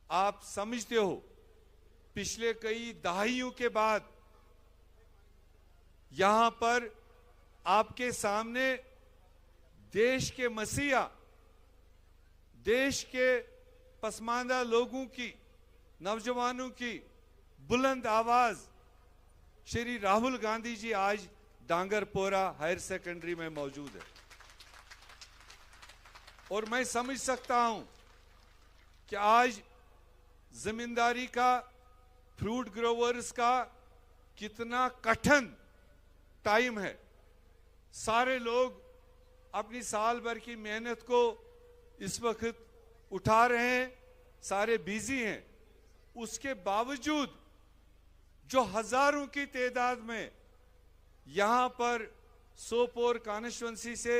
आप समझते हो पिछले कई दहाइयों के बाद यहां पर आपके सामने देश के मसीहा, देश के पसमानदा लोगों की, नौजवानों की बुलंद आवाज श्री राहुल गांधी जी आज डांगरपोरा हायर सेकेंडरी में मौजूद है। और मैं समझ सकता हूं कि आज जमींदारी का, फ्रूट ग्रोवर्स का कितना कठिन टाइम है। सारे लोग अपनी साल भर की मेहनत को इस वक्त उठा रहे हैं, सारे बिजी हैं। उसके बावजूद जो हजारों की तादाद में यहां पर सोपोर कॉन्स्टिट्यूएंसी से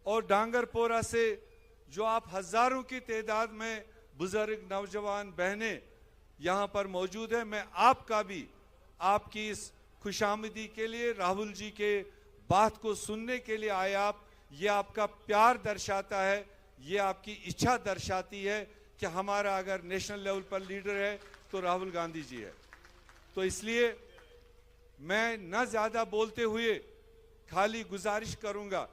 और डांगरपोरा से जो आप हजारों की तादाद में बुजुर्ग नौजवान बहनें यहां पर मौजूद है, मैं आपका भी आपकी इस खुशामदी के लिए, राहुल जी के बात को सुनने के लिए आए आप। ये आपका प्यार दर्शाता है, ये आपकी इच्छा दर्शाती है कि हमारा अगर नेशनल लेवल पर लीडर है तो राहुल गांधी जी है। तो इसलिए मैं न ज्यादा बोलते हुए खाली गुजारिश करूंगा,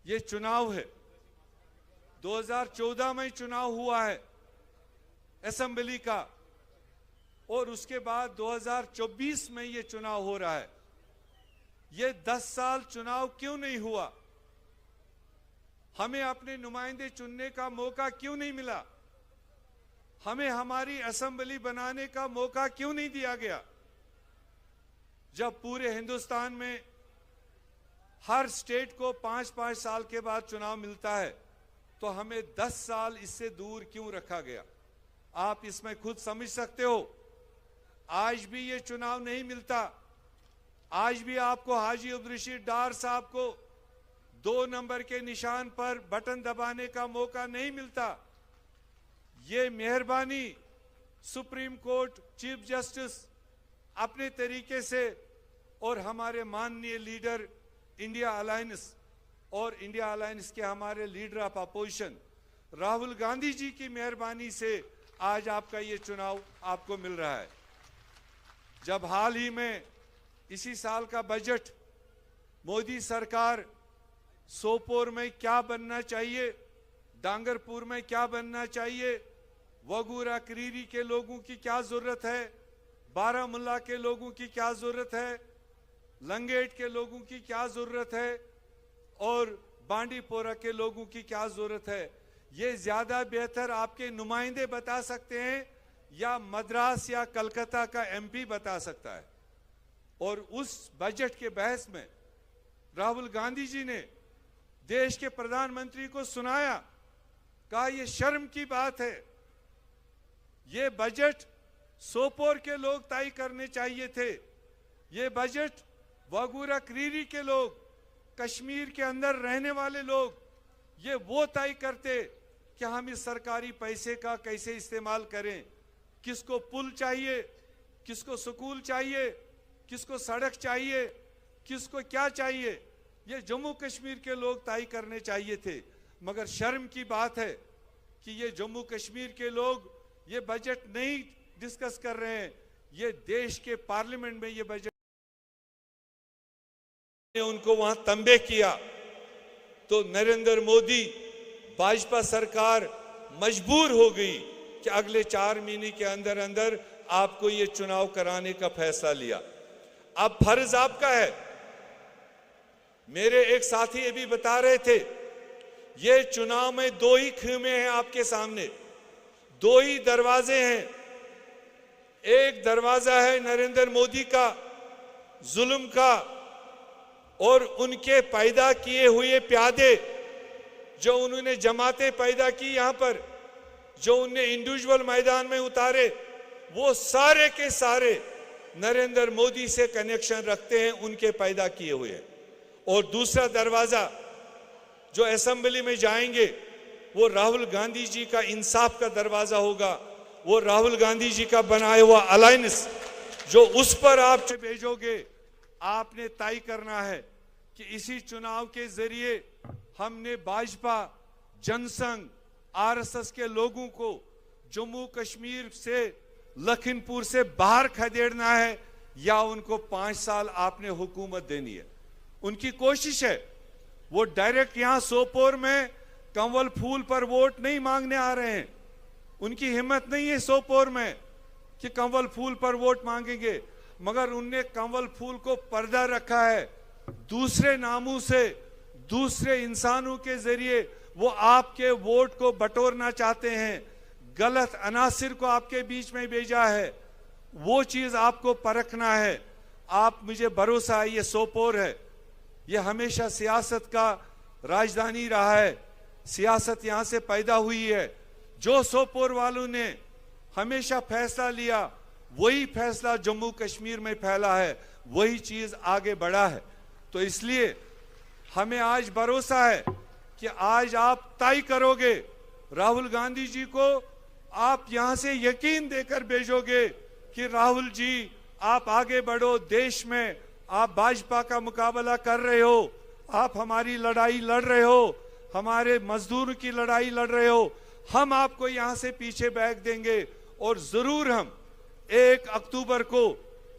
ये चुनाव है, 2014 में चुनाव हुआ है असेंबली का, और उसके बाद 2024 में ये चुनाव हो रहा है। ये 10 साल चुनाव क्यों नहीं हुआ? हमें अपने नुमाइंदे चुनने का मौका क्यों नहीं मिला? हमें हमारी असेंबली बनाने का मौका क्यों नहीं दिया गया? जब पूरे हिंदुस्तान में हर स्टेट को 5-5 साल के बाद चुनाव मिलता है, तो हमें 10 साल इससे दूर क्यों रखा गया? आप इसमें खुद समझ सकते हो। आज भी ये चुनाव नहीं मिलता, आज भी आपको हाजी अब्दुल रशीद डार साहब को 2 नंबर के निशान पर बटन दबाने का मौका नहीं मिलता। ये मेहरबानी सुप्रीम कोर्ट चीफ जस्टिस अपने तरीके से और हमारे माननीय लीडर इंडिया अलायंस और इंडिया अलायंस के हमारे leader of opposition Rahul Gandhi ji की मेहरबानी से आज आपका ये चुनाव आपको मिल रहा है। जब हाल ही में इसी साल का बजट मोदी सरकार सोपोर में क्या बनना चाहिए, डांगरपुर में क्या बनना चाहिए, वगूरा क्रीरी के लोगों की क्या जरूरत है, बारामुल्ला के लोगों की क्या जरूरत है, लंगेट के लोगों की क्या जरूरत है और बांडीपोरा के लोगों की क्या जरूरत है, ये ज्यादा बेहतर आपके नुमाइंदे बता सकते हैं या मद्रास या कलकत्ता का एमपी बता सकता है। और उस बजट के बहस में राहुल गांधी जी ने देश के प्रधानमंत्री को सुनाया, कहा ये शर्म की बात है, ये बजट सोपोर के लोग तय करने चाहिए थे, ये बजट वगूरा क्रीरी के लोग, कश्मीर के अंदर रहने वाले लोग, ये वो तय करते कि हम इस सरकारी पैसे का कैसे इस्तेमाल करें, किसको पुल चाहिए, किसको स्कूल चाहिए, किसको सड़क चाहिए, किसको क्या चाहिए, ये जम्मू कश्मीर के लोग तय करने चाहिए थे। मगर शर्म की बात है कि ये जम्मू कश्मीर के लोग ये बजट नहीं डिस्कस कर रहे हैं, ये देश के पार्लियामेंट में ये बजट ने उनको वहां तंबे किया। तो नरेंद्र मोदी भाजपा सरकार मजबूर हो गई कि अगले 4 महीने के अंदर अंदर आपको ये चुनाव कराने का फैसला लिया। अब फर्ज आपका है। मेरे एक साथी ये भी बता रहे थे, ये चुनाव में 2 ही खेमे हैं आपके सामने, 2 ही दरवाजे हैं। एक दरवाजा है नरेंद्र मोदी का, जुल्म का, और उनके पैदा किए हुए प्यादे, जो उन्होंने जमातें पैदा की यहां पर, जो उन्हें इंडिविजुअल मैदान में उतारे, वो सारे के सारे नरेंद्र मोदी से कनेक्शन रखते हैं, उनके पैदा किए हुए। और दूसरा दरवाजा जो असेंबली में जाएंगे वो राहुल गांधी जी का इंसाफ का दरवाजा होगा, वो राहुल गांधी जी का बनाया हुआ अलायंस जो उस पर आप भेजोगे। आपने तय करना है कि इसी चुनाव के जरिए हमने भाजपा, जनसंघ, आरएसएस के लोगों को जम्मू कश्मीर से लखीमपुर से बाहर खदेड़ना है या उनको 5 साल आपने हुकूमत देनी है। उनकी कोशिश है, वो डायरेक्ट यहां सोपोर में कंवल फूल पर वोट नहीं मांगने आ रहे हैं। उनकी हिम्मत नहीं है सोपोर में कि कंवल फूल पर वोट मांगेंगे, मगर उनने कंवल फूल को पर्दा रखा है। दूसरे नामों से, दूसरे इंसानों के जरिए वो आपके वोट को बटोरना चाहते हैं, गलत अनासिर को आपके बीच में भेजा है। वो चीज आपको परखना है। आप, मुझे भरोसा है, ये सोपोर है, ये हमेशा सियासत का राजधानी रहा है, सियासत यहां से पैदा हुई है। जो सोपोर वालों ने हमेशा फैसला लिया, वही फैसला जम्मू कश्मीर में फैला है, वही चीज आगे बढ़ा है। तो इसलिए हमें आज भरोसा है कि आज आप तय करोगे, राहुल गांधी जी को आप यहां से यकीन देकर भेजोगे कि राहुल जी आप आगे बढ़ो, देश में आप भाजपा का मुकाबला कर रहे हो, आप हमारी लड़ाई लड़ रहे हो, हमारे मजदूरों की लड़ाई लड़ रहे हो, हम आपको यहां से पीछे बैग देंगे। और जरूर हम 1 अक्टूबर को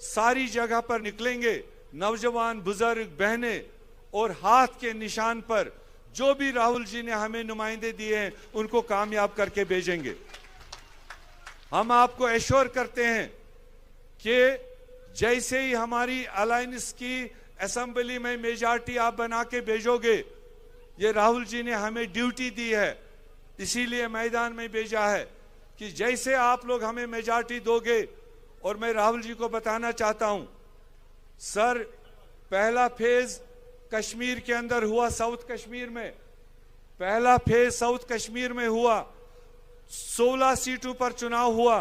सारी जगह पर निकलेंगे, नौजवान, बुजुर्ग, बहनें, और हाथ के निशान पर जो भी राहुल जी ने हमें नुमाइंदे दिए हैं उनको कामयाब करके भेजेंगे। हम आपको एश्योर करते हैं कि जैसे ही हमारी अलायंस की असेंबली में मेजॉरिटी आप बना के भेजोगे, ये राहुल जी ने हमें ड्यूटी दी है, इसीलिए मैदान में भेजा है कि जैसे आप लोग हमें मेजॉरिटी दोगे। और मैं राहुल जी को बताना चाहता हूं, सर, पहला फेज कश्मीर के अंदर हुआ, साउथ कश्मीर में पहला फेज साउथ कश्मीर में हुआ, 16 सीटों पर चुनाव हुआ।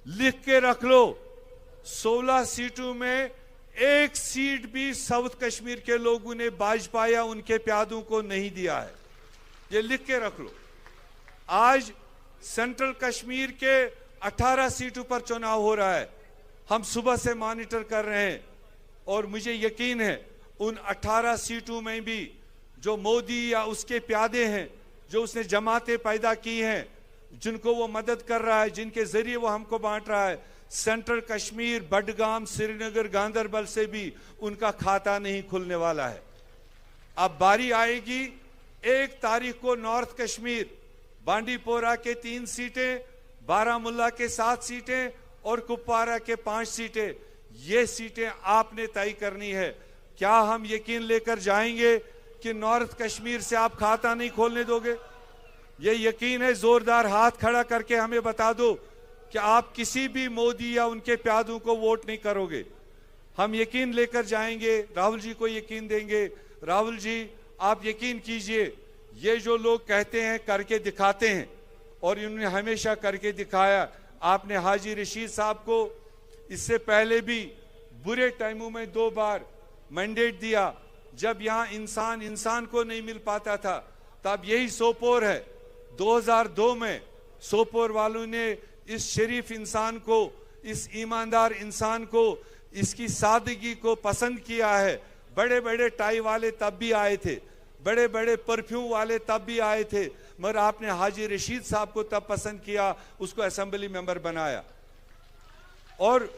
लिख के रख लो, 16 सीटों में 1 सीट भी साउथ कश्मीर के लोगों ने भाजपा या उनके प्यादों को नहीं दिया है। ये लिख के रख लो। आज सेंट्रल कश्मीर के 18 सीटों पर चुनाव हो रहा है, हम सुबह से मॉनिटर कर रहे हैं, और मुझे यकीन है उन 18 सीटों में भी जो मोदी या उसके प्यादे हैं, जो उसने जमातें पैदा की हैं, जिनको वो मदद कर रहा है, जिनके जरिए वो हमको बांट रहा है, सेंट्रल कश्मीर, बडगाम, श्रीनगर, गांदरबल से भी उनका खाता नहीं खुलने वाला है। अब बारी आएगी 1 तारीख को नॉर्थ कश्मीर, बांडीपोरा के 3 सीटें, बारामुल्ला के 7 सीटें और कुपवारा के 5 सीटें। ये सीटें आपने तय करनी है। क्या हम यकीन लेकर जाएंगे कि नॉर्थ कश्मीर से आप खाता नहीं खोलने दोगे? ये यकीन है, जोरदार हाथ खड़ा करके हमें बता दो कि आप किसी भी मोदी या उनके प्यादों को वोट नहीं करोगे। हम यकीन लेकर जाएंगे, राहुल जी को यकीन देंगे। राहुल जी, आप यकीन कीजिए, ये जो लोग कहते हैं करके दिखाते हैं, और इन्होंने हमेशा करके दिखाया। आपने हाजी रशीद साहब को इससे पहले भी बुरे टाइमों में 2 बार मैंडेट दिया, जब यहां इंसान इंसान को नहीं मिल पाता था। तब यही सोपोर है, 2002 में सोपोर वालों ने इस शरीफ इंसान को, इस ईमानदार इंसान को, इसकी सादगी को पसंद किया है। बड़े बड़े टाई वाले तब भी आए थे, बड़े बड़े परफ्यूम वाले तब भी आए थे, मगर आपने हाजी रशीद साहब को तब पसंद किया, उसको असेंबली मेंबर बनाया। और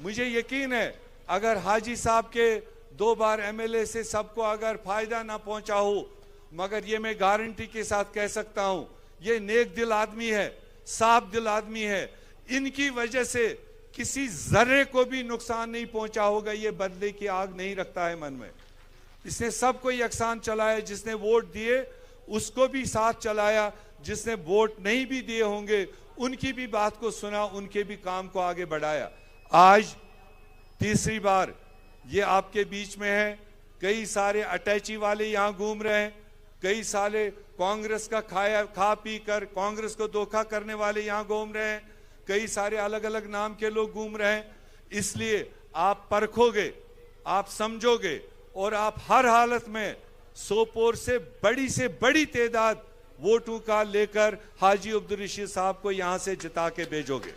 मुझे यकीन है, अगर हाजी साहब के 2 बार एमएलए से सबको अगर फायदा ना पहुंचा हो, मगर ये मैं गारंटी के साथ कह सकता हूं, ये नेक दिल आदमी है, साफ दिल आदमी है। इनकी वजह से किसी जर्रे को भी नुकसान नहीं पहुंचा होगा। ये बदले की आग नहीं रखता है मन में। इसने सबको यकसान चलाया, जिसने वोट दिए उसको भी साथ चलाया, जिसने वोट नहीं भी दिए होंगे उनकी भी बात को सुना, उनके भी काम को आगे बढ़ाया। आज तीसरी बार ये आपके बीच में है। कई सारे अटैची वाले यहां घूम रहे हैं, कई सारे कांग्रेस का खा पी कर कांग्रेस को धोखा करने वाले यहां घूम रहे हैं, कई सारे अलग अलग नाम के लोग घूम रहे हैं। इसलिए आप परखोगे, आप समझोगे, और आप हर हालत में सोपोर से बड़ी तादाद वोटों का लेकर हाजी अब्दुल रशीद साहब को यहां से जिता के भेजोगे।